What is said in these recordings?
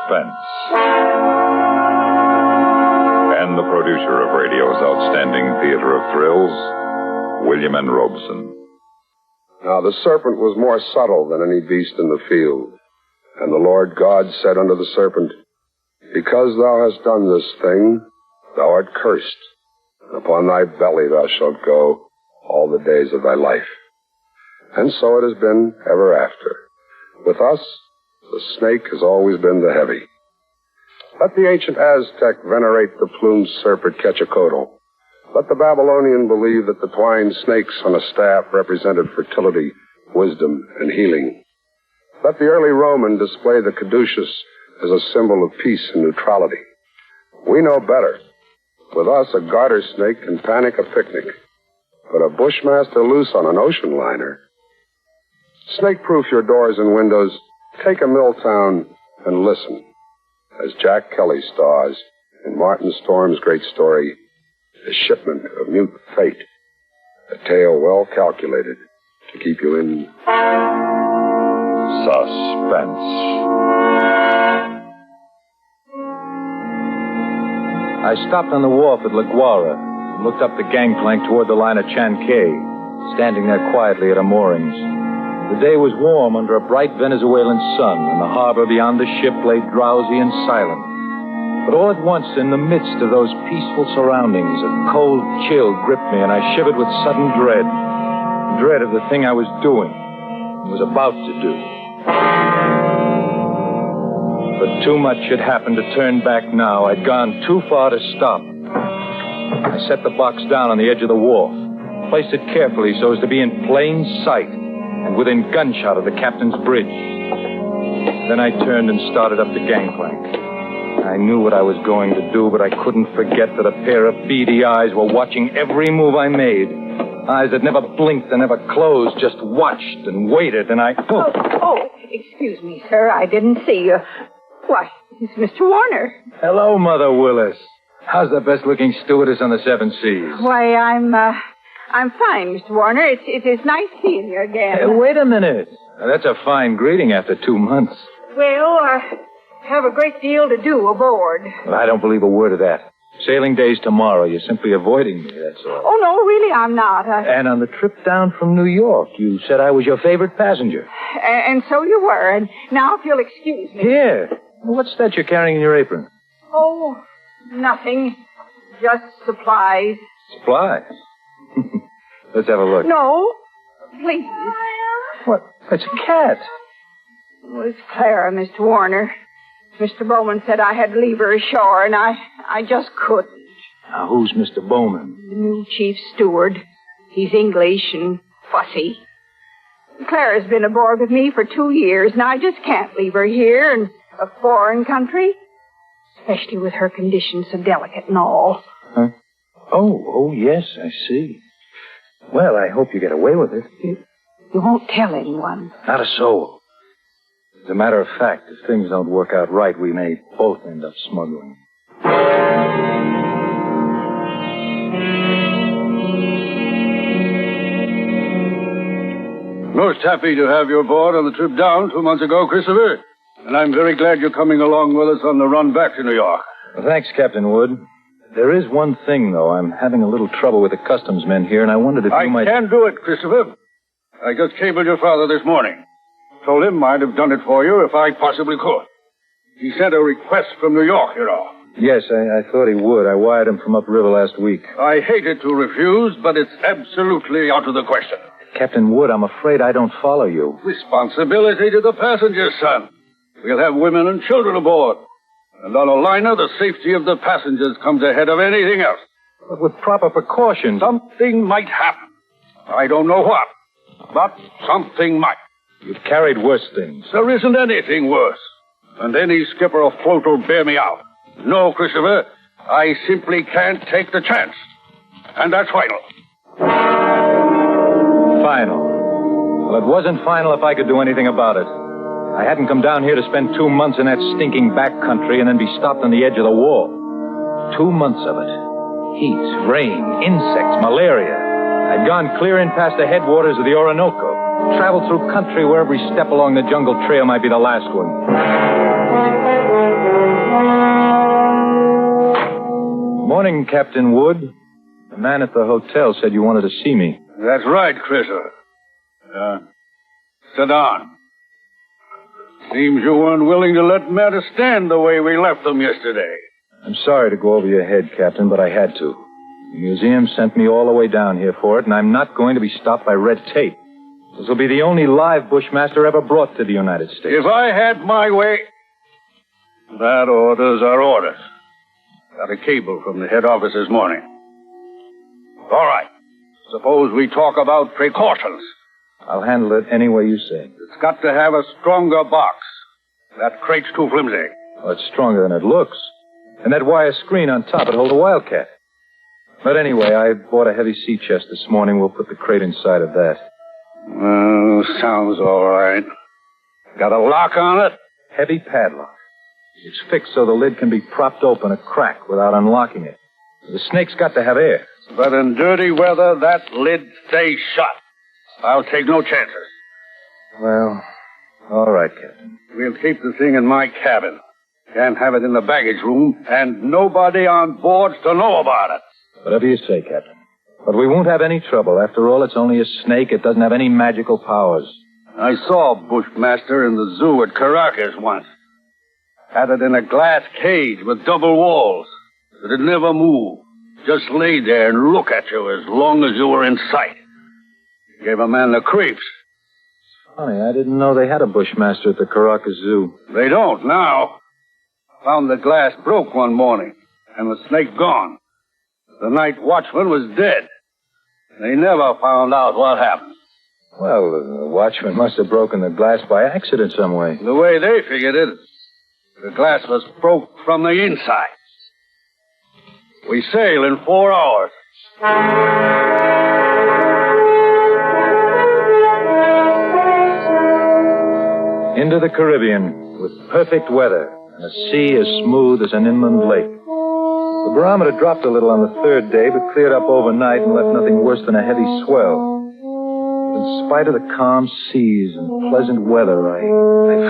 Suspense. And the producer of radio's outstanding theater of thrills, William N. Robeson. Now the serpent was more subtle than any beast in the field. And the Lord God said unto the serpent, Because thou hast done this thing, thou art cursed, and upon thy belly thou shalt go all the days of thy life. And so it has been ever after. With us, the snake has always been the heavy. Let the ancient Aztec venerate the plumed serpent Quetzalcoatl. Let the Babylonian believe that the twined snakes on a staff represented fertility, wisdom, and healing. Let the early Roman display the caduceus as a symbol of peace and neutrality. We know better. With us, a garter snake can panic a picnic, but a bushmaster loose on an ocean liner. Snake-proof your doors and windows. Take a Milltown and listen, as Jack Kelly stars in Martin Storm's great story, The Shipment of Mute Fate, a tale well calculated to keep you in Suspense. I stopped on the wharf at La Guara and looked up the gangplank toward the line of Chanquet, standing there quietly at our moorings. The day was warm under a bright Venezuelan sun, and the harbor beyond the ship lay drowsy and silent. But all at once, in the midst of those peaceful surroundings, a cold chill gripped me, and I shivered with sudden dread. Dread of the thing I was doing, was about to do. But too much had happened to turn back now. I'd gone too far to stop. I set the box down on the edge of the wharf, placed it carefully so as to be in plain sight and within gunshot of the captain's bridge. Then I turned and started up the gangplank. I knew what I was going to do, but I couldn't forget that a pair of beady eyes were watching every move I made. Eyes that never blinked and never closed, just watched and waited, and I... Oh, excuse me, sir. I didn't see you. Why, it's Mr. Warner. Hello, Mother Willis. How's the best-looking stewardess on the Seven Seas? Why, I'm fine, Mr. Warner. It is nice seeing you again. Hey, wait a minute. Now, that's a fine greeting after 2 months. Well, have a great deal to do aboard. Well, I don't believe a word of that. Sailing day's tomorrow. You're simply avoiding me, that's all. Oh, no, really, I'm not. And on the trip down from New York, you said I was your favorite passenger. And so you were. And now, if you'll excuse me. Here. What's that you're carrying in your apron? Oh, nothing. Just supplies. Supplies? Let's have a look. No, please. What? It's a cat. Well, it's Clara, Mr. Warner. Mr. Bowman said I had to leave her ashore, and I just couldn't. Now, who's Mr. Bowman? The new chief steward. He's English and fussy. Clara's been aboard with me for 2 years, and I just can't leave her here in a foreign country, especially with her condition so delicate and all. Huh? Oh, yes, I see. Well, I hope you get away with it. You won't tell anyone? Not a soul. As a matter of fact, if things don't work out right, we may both end up smuggling. Most happy to have you aboard on the trip down 2 months ago, Christopher. And I'm very glad you're coming along with us on the run back to New York. Well, thanks, Captain Wood. There is one thing, though. I'm having a little trouble with the customs men here, and I wondered if you might... I can do it, Christopher. I just cabled your father this morning. Told him I'd have done it for you if I possibly could. He sent a request from New York, you know. Yes, I thought he would. I wired him from upriver last week. I hated to refuse, but it's absolutely out of the question. Captain Wood, I'm afraid I don't follow you. Responsibility to the passengers, son. We'll have women and children aboard. And on a liner, the safety of the passengers comes ahead of anything else. But with proper precautions... Something might happen. I don't know what, but something might. You've carried worse things. There isn't anything worse. And any skipper afloat will bear me out. No, Christopher, I simply can't take the chance. And that's final. Final. Well, it wasn't final if I could do anything about it. I hadn't come down here to spend 2 months in that stinking back country and then be stopped on the edge of the wall. 2 months of it. Heat, rain, insects, malaria. I'd gone clear in past the headwaters of the Orinoco. Traveled through country where every step along the jungle trail might be the last one. Morning, Captain Wood. The man at the hotel said you wanted to see me. That's right, Christopher. Sit down. Seems you weren't willing to let matters stand the way we left them yesterday. I'm sorry to go over your head, Captain, but I had to. The museum sent me all the way down here for it, and I'm not going to be stopped by red tape. This will be the only live Bushmaster ever brought to the United States. If I had my way... That orders are orders. Got a cable from the head office this morning. All right. Suppose we talk about precautions. I'll handle it any way you say. It's got to have a stronger box. That crate's too flimsy. Well, it's stronger than it looks. And that wire screen on top, it'll hold a Wildcat. But anyway, I bought a heavy sea chest this morning. We'll put the crate inside of that. Sounds all right. Got a lock on it? Heavy padlock. It's fixed so the lid can be propped open a crack without unlocking it. The snake's got to have air. But in dirty weather, that lid stays shut. I'll take no chances. Well, all right, Captain. We'll keep the thing in my cabin. Can't have it in the baggage room, and nobody on board's to know about it. Whatever you say, Captain. But we won't have any trouble. After all, it's only a snake. It doesn't have any magical powers. I saw a Bushmaster in the zoo at Caracas once. Had it in a glass cage with double walls. It'd never move. Just lay there and look at you as long as you were in sight. Gave a man the creeps. Funny, I didn't know they had a Bushmaster at the Caracas Zoo. They don't now. Found the glass broke one morning, and the snake gone. The night watchman was dead. They never found out what happened. Well, the watchman must have broken the glass by accident some way. The way they figured it, the glass was broke from the inside. We sail in 4 hours. Into the Caribbean with perfect weather and a sea as smooth as an inland lake. The barometer dropped a little on the third day, but cleared up overnight and left nothing worse than a heavy swell. In spite of the calm seas and pleasant weather, I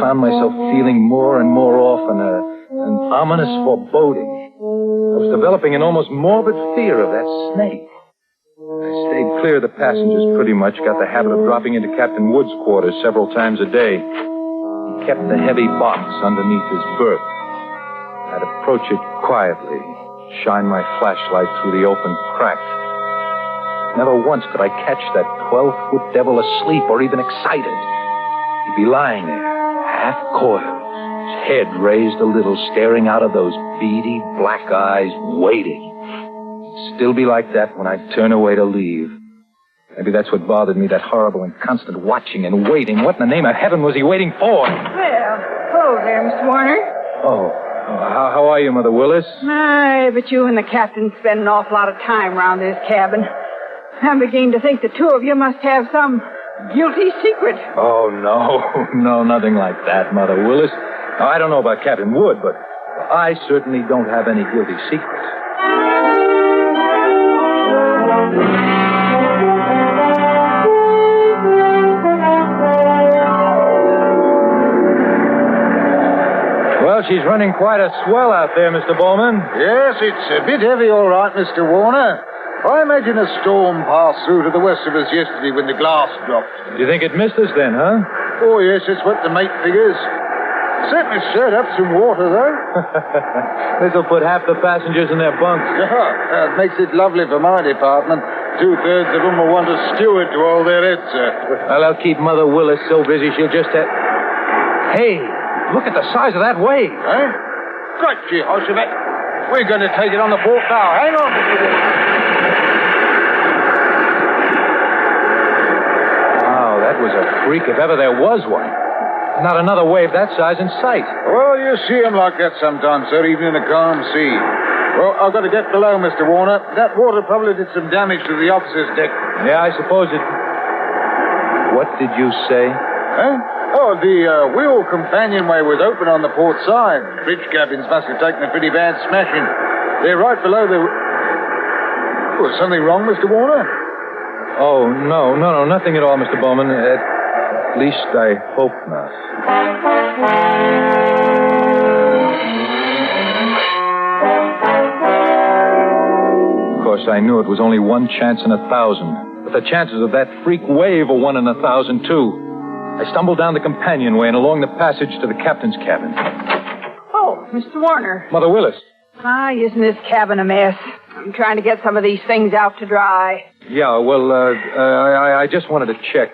found myself feeling more and more often an ominous foreboding. I was developing an almost morbid fear of that snake. I stayed clear of the passengers pretty much, got the habit of dropping into Captain Wood's quarters several times a day. He kept the heavy box underneath his berth. I'd approach it quietly, shine my flashlight through the open crack. Never once could I catch that 12-foot devil asleep or even excited. He'd be lying there, half coiled, his head raised a little, staring out of those beady black eyes, waiting. He'd still be like that when I'd turn away to leave. Maybe that's what bothered me, that horrible and constant watching and waiting. What in the name of heaven was he waiting for? Well, hello there, Mr. Warner. Oh, how are you, Mother Willis? Aye, but you and the captain spend an awful lot of time around this cabin. I'm beginning to think the two of you must have some guilty secret. Oh, no, nothing like that, Mother Willis. Now, I don't know about Captain Wood, but I certainly don't have any guilty secrets. Well, she's running quite a swell out there, Mr. Bowman. Yes, it's a bit heavy, all right, Mr. Warner. I imagine a storm passed through to the west of us yesterday when the glass dropped. Do you think it missed us then, huh? Oh, yes, that's what the mate figures. Certainly stirred up some water, though. This'll put half the passengers in their bunks. Yeah, it makes it lovely for my department. 2/3 of them will want a steward to hold their heads, sir. Well, I'll keep Mother Willis so busy she'll just have... Hey, look at the size of that wave. Eh? Gotcha, Hoshibet. We're going to take it on the port bow. Hang on, Mr. Warner. Wow, that was a freak if ever there was one. Not another wave that size in sight. Well, you see them like that sometimes, sir, even in a calm sea. Well, I've got to get below, Mr. Warner. That water probably did some damage to the officer's deck. Yeah, I suppose it... What did you say? Huh? Oh, the wheel companionway was open on the port side. Bridge cabins must have taken a pretty bad smashing. They're right below the... Was something wrong, Mr. Warner? Oh, no, nothing at all, Mr. Bowman. At least I hope not. course, I knew it was only one chance in 1,000. But the chances of that freak wave are 1 in 1,000, too. I stumbled down the companionway and along the passage to the captain's cabin. Oh, Mr. Warner. Mother Willis. Isn't this cabin a mess? I'm trying to get some of these things out to dry. Yeah, well, I just wanted to check.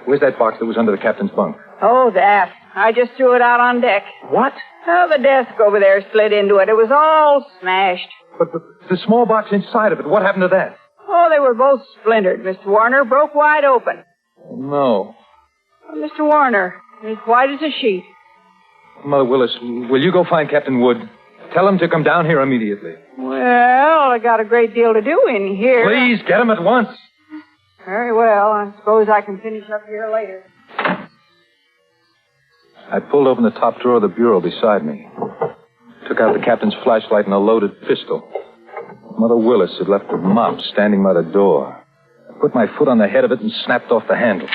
Where's that box that was under the captain's bunk? Oh, that. I just threw it out on deck. What? Oh, the desk over there slid into it. It was all smashed. But the small box inside of it, what happened to that? Oh, they were both splintered, Mr. Warner. Broke wide open. No. Oh, Mr. Warner, as white as a sheet. Mother Willis, will you go find Captain Wood? Tell him to come down here immediately. Well, I got a great deal to do in here. Please, get him at once. Very well. I suppose I can finish up here later. I pulled open the top drawer of the bureau beside me. Took out the captain's flashlight and a loaded pistol. Mother Willis had left a mop standing by the door. I put my foot on the head of it and snapped off the handle.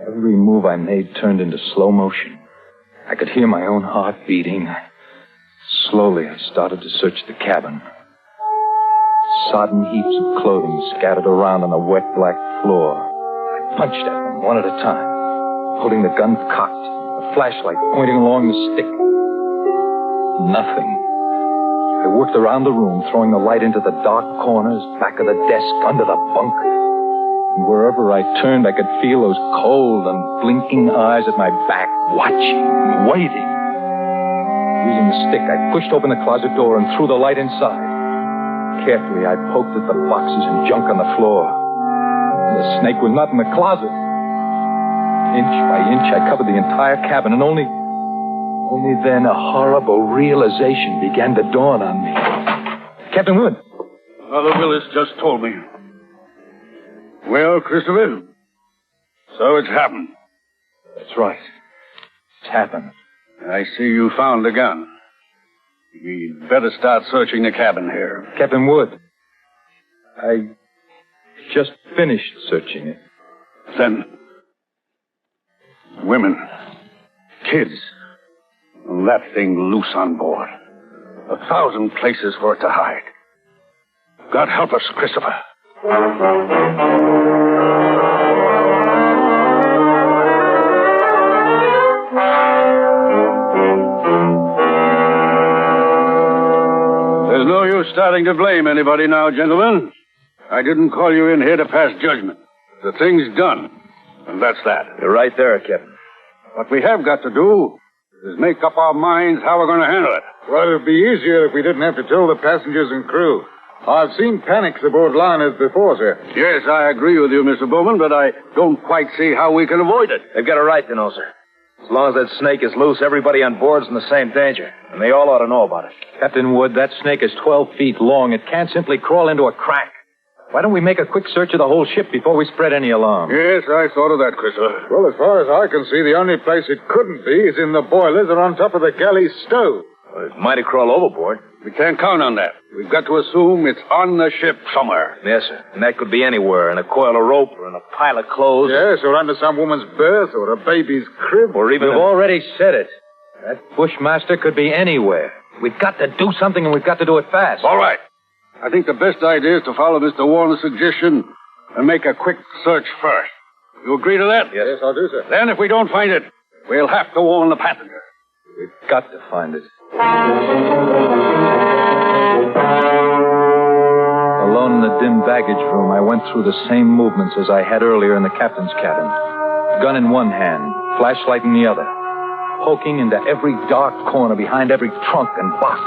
Every move I made turned into slow motion. I could hear my own heart beating. Slowly, I started to search the cabin. Sodden heaps of clothing scattered around on the wet black floor. I punched at them one at a time, holding the gun cocked, the flashlight pointing along the stick. Nothing. I worked around the room, throwing the light into the dark corners, back of the desk, under the bunk. And wherever I turned, I could feel those cold and blinking eyes at my back, watching, waiting. Using the stick, I pushed open the closet door and threw the light inside. Carefully, I poked at the boxes and junk on the floor. The snake was not in the closet. Inch by inch, I covered the entire cabin, and only then a horrible realization began to dawn on me. Captain Wood. Mother Willis just told me. Well, Christopher, so it's happened. That's right. It's happened. I see you found the gun. We'd better start searching the cabin here. Captain Wood, I just finished searching it. Then, women, kids, and that thing loose on board. 1,000 places for it to hide. God help us, Christopher. There's no use starting to blame anybody now, gentlemen. I didn't call you in here to pass judgment. The thing's done, and that's that. You're right there, Captain. What we have got to do is make up our minds how we're going to handle it. Well, it'd be easier if we didn't have to tell the passengers and crew. I've seen panics aboard liners before, sir. Yes, I agree with you, Mr. Bowman, but I don't quite see how we can avoid it. They've got a right to know, sir. As long as that snake is loose, everybody on board's in the same danger. And they all ought to know about it. Captain Wood, that snake is 12 feet long. It can't simply crawl into a crack. Why don't we make a quick search of the whole ship before we spread any alarm? Yes, I thought of that, Christopher. Well, as far as I can see, the only place it couldn't be is in the boilers or on top of the galley stove. Well, it might have crawled overboard. We can't count on that. We've got to assume it's on the ship somewhere. Yes, sir. And that could be anywhere, in a coil of rope or in a pile of clothes. Yes, or under some woman's berth or a baby's crib. Or even... We've already said it. That bushmaster could be anywhere. We've got to do something, and we've got to do it fast. All right. I think the best idea is to follow Mr. Warner's suggestion and make a quick search first. You agree to that? Yes, I'll do, sir. Then if we don't find it, we'll have to warn the passenger. We've got to find it. Alone in the dim baggage room, I went through the same movements as I had earlier in the captain's cabin. Gun in one hand, flashlight in the other. Poking into every dark corner behind every trunk and box.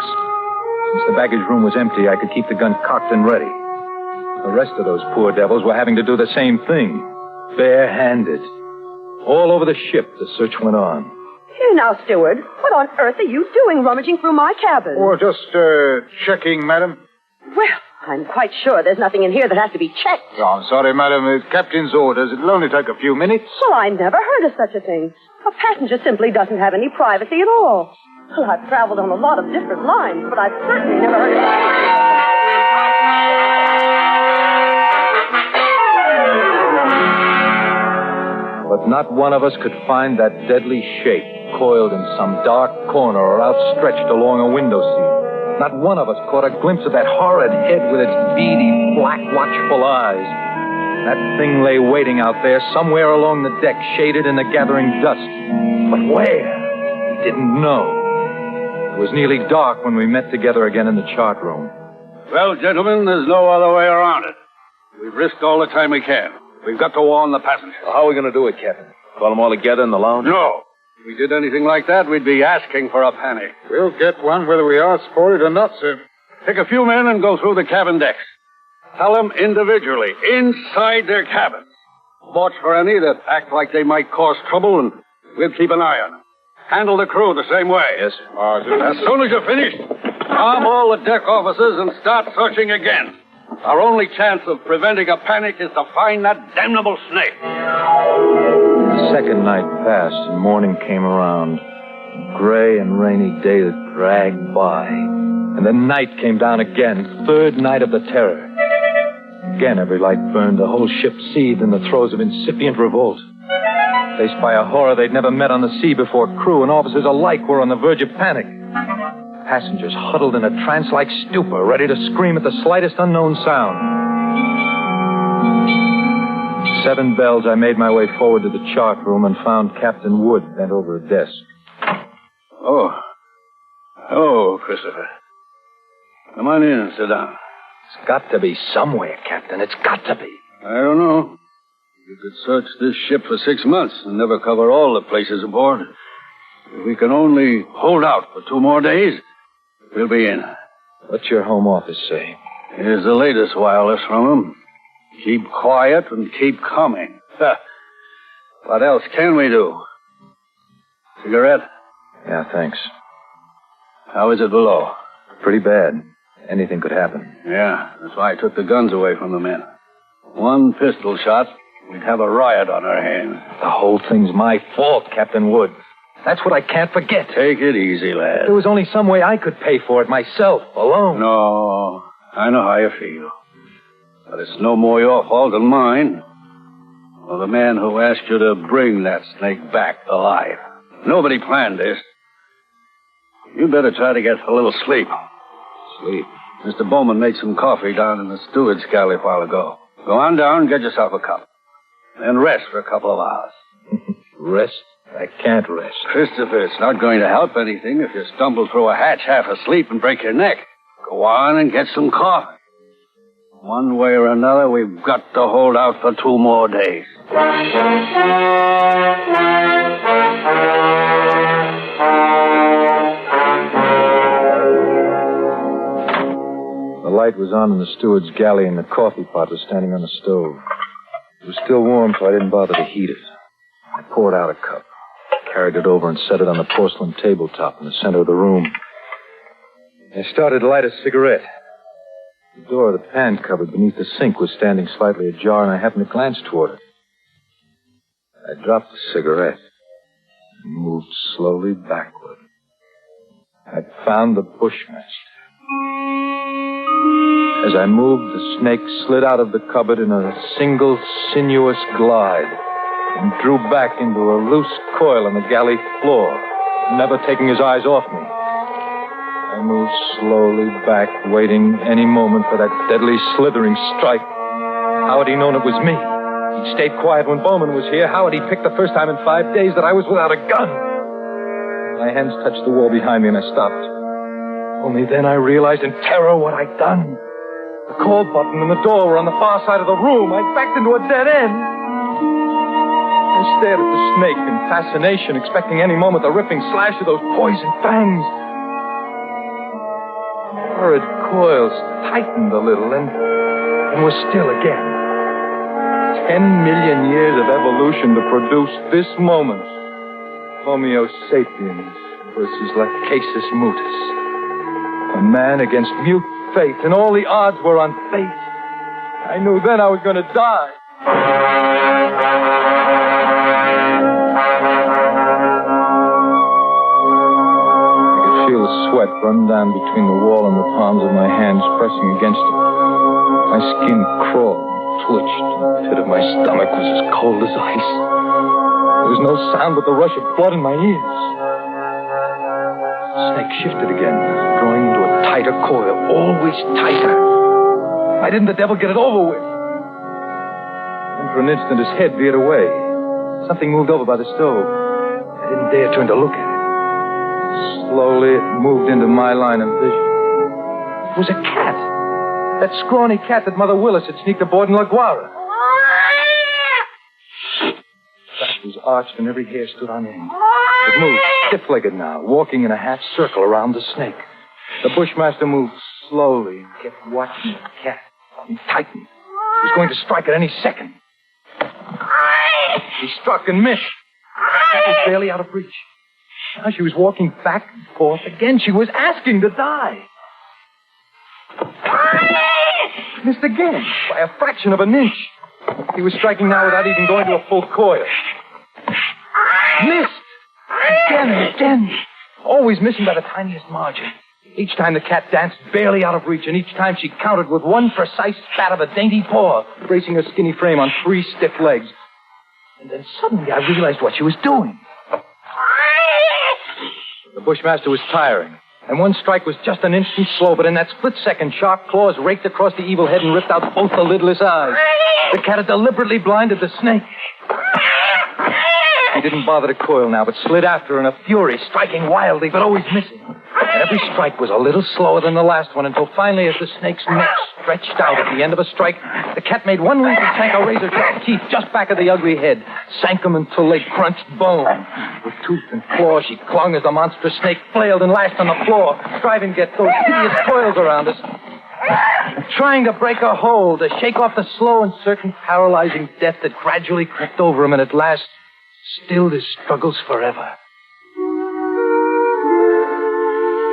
Since the baggage room was empty, I could keep the gun cocked and ready. The rest of those poor devils were having to do the same thing. Bare-handed. All over the ship, the search went on. Here now, steward. What on earth are you doing rummaging through my cabin? Oh, just checking, madam. Well, I'm quite sure there's nothing in here that has to be checked. Oh, I'm sorry, madam. It's captain's orders. It'll only take a few minutes. Well, I never heard of such a thing. A passenger simply doesn't have any privacy at all. Well, I've traveled on a lot of different lines, but I've certainly never heard of But not one of us could find that deadly shape coiled in some dark corner or outstretched along a window seat. Not one of us caught a glimpse of that horrid head with its beady, black, watchful eyes. That thing lay waiting out there, somewhere along the deck, shaded in the gathering dust. But where? We didn't know. It was nearly dark when we met together again in the chart room. Well, gentlemen, there's no other way around it. We've risked all the time we can. We've got to warn the passengers. Well, how are we going to do it, Captain? Call them all together in the lounge? No. If we did anything like that, we'd be asking for a panic. We'll get one whether we ask for it or not, sir. Take a few men and go through the cabin decks. Tell them individually, inside their cabins. Watch for any that act like they might cause trouble, and we'll keep an eye on them. Handle the crew the same way. Yes, sir. As soon as you're finished, arm all the deck officers and start searching again. Our only chance of preventing a panic is to find that damnable snake. The second night passed and morning came around. A gray and rainy day that dragged by. And then night came down again, third night of the terror. Again, every light burned, the whole ship seethed in the throes of incipient revolt. Faced by a horror they'd never met on the sea before, crew and officers alike were on the verge of panic. Passengers huddled in a trance-like stupor, ready to scream at the slightest unknown sound. 7 bells, I made my way forward to the chart room and found Captain Wood bent over a desk. Oh. Hello, Christopher. Come on in and sit down. It's got to be somewhere, Captain. It's got to be. I don't know. You could search this ship for 6 months and never cover all the places aboard. If we can only hold out for 2 more days, we'll be in. What's your home office say? Here's the latest wireless from them. Keep quiet and keep coming. What else can we do? Cigarette? Yeah, thanks. How is it below? Pretty bad. Anything could happen. Yeah, that's why I took the guns away from the men. 1 pistol shot, we'd have a riot on our hands. The whole thing's my fault, Captain Wood. That's what I can't forget. Take it easy, lad. There was only some way I could pay for it myself, alone. No, I know how you feel. But it's no more your fault than mine. Or the man who asked you to bring that snake back alive. Nobody planned this. You better try to get a little sleep. Sleep? Mr. Bowman made some coffee down in the steward's galley a while ago. Go on down and get yourself a cup. Then rest for a couple of hours. Rest? I can't rest. Christopher, it's not going to help anything if you stumble through a hatch half asleep and break your neck. Go on and get some coffee. One way or another, we've got to hold out for 2 more days. The light was on in the steward's galley and the coffee pot was standing on the stove. It was still warm, so I didn't bother to heat it. I poured out a cup, carried it over and set it on the porcelain tabletop in the center of the room. I started to light a cigarette. The door of the pan cupboard beneath the sink was standing slightly ajar, and I happened to glance toward it. I dropped the cigarette and moved slowly backward. I'd found the Bushmaster. As I moved, the snake slid out of the cupboard in a single sinuous glide and drew back into a loose coil on the galley floor, never taking his eyes off me. I moved slowly back, waiting any moment for that deadly slithering strike. How had he known it was me? He stayed quiet when Bowman was here. How had he picked the first time in 5 days that I was without a gun? My hands touched the wall behind me and I stopped. Only then I realized in terror what I'd done. The call button and the door were on the far side of the room. I backed into a dead end. I stared at the snake in fascination, expecting any moment the ripping slash of those poison fangs. The horrid coils tightened a little and were still again. 10 million years of evolution to produce this moment. Homo sapiens versus Lachesis mutus. A man against mute fate, and all the odds were on fate. I knew then I was going to die. I could feel the sweat run down between the wall and the palms of my hands, pressing against it. My skin crawled and twitched, and the pit of my stomach was as cold as ice. There was no sound but the rush of blood in my ears. Snake shifted again, drawing into a tighter coil, always tighter. Why didn't the devil get it over with? And for an instant, his head veered away. Something moved over by the stove. I didn't dare turn to look at it. Slowly, it moved into my line of vision. It was a cat. That scrawny cat that Mother Willis had sneaked aboard in La Guara. The back was arched and every hair stood on end. It moved, stiff-legged now, walking in a half circle around the snake. The bushmaster moved slowly and kept watching the cat. He tightened. He was going to strike at any second. He struck and missed. The cat was barely out of reach. Now she was walking back and forth again. She was asking to die. Missed again, by a fraction of an inch. He was striking now without even going to a full coil. Missed! Again and again. Always missing by the tiniest margin. Each time the cat danced barely out of reach, and each time she countered with one precise spat of a dainty paw, bracing her skinny frame on 3 stiff legs. And then suddenly I realized what she was doing. The bushmaster was tiring, and one strike was just an instant slow, but in that split second, sharp claws raked across the evil head and ripped out both the lidless eyes. The cat had deliberately blinded the snake. He didn't bother to coil now, but slid after her in a fury, striking wildly, but always missing. And every strike was a little slower than the last one, until finally, as the snake's neck stretched out at the end of a strike, the cat made one leap and sank a razor-sharp teeth just back of the ugly head, sank them until they crunched bone. With tooth and claw, she clung as the monstrous snake flailed and lashed on the floor, striving to get those hideous coils around us, trying to break her hold, to shake off the slow and certain paralyzing death that gradually crept over him and at last stilled his struggles forever.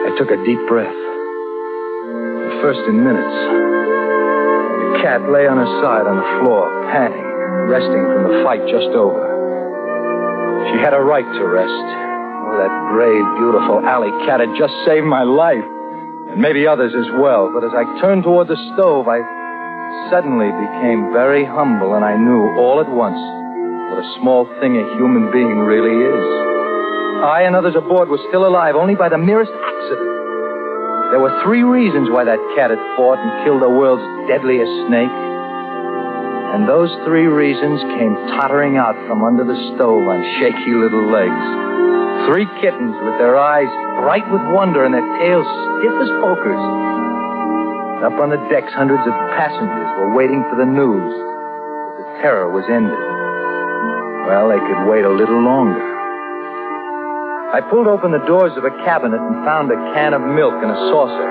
I took a deep breath. At first in minutes. The cat lay on her side on the floor, panting, resting from the fight just over. She had a right to rest. Oh, that brave, beautiful alley cat had just saved my life. And maybe others as well. But as I turned toward the stove, I suddenly became very humble, and I knew all at once what a small thing a human being really is. I and others aboard were still alive only by the merest accident. There were 3 reasons why that cat had fought and killed the world's deadliest snake. And those 3 reasons came tottering out from under the stove on shaky little legs. 3 kittens with their eyes bright with wonder and their tails stiff as pokers. Up on the decks, hundreds of passengers were waiting for the news that the terror was ended. Well, they could wait a little longer. I pulled open the doors of a cabinet and found a can of milk in a saucer.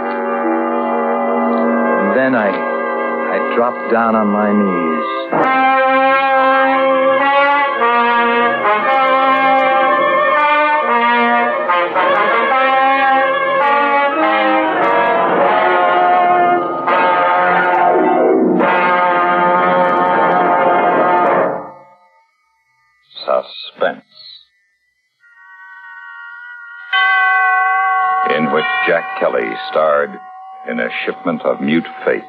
And then I dropped down on my knees. Suspense. In which Jack Kelly starred in A Shipment of Mute Fate.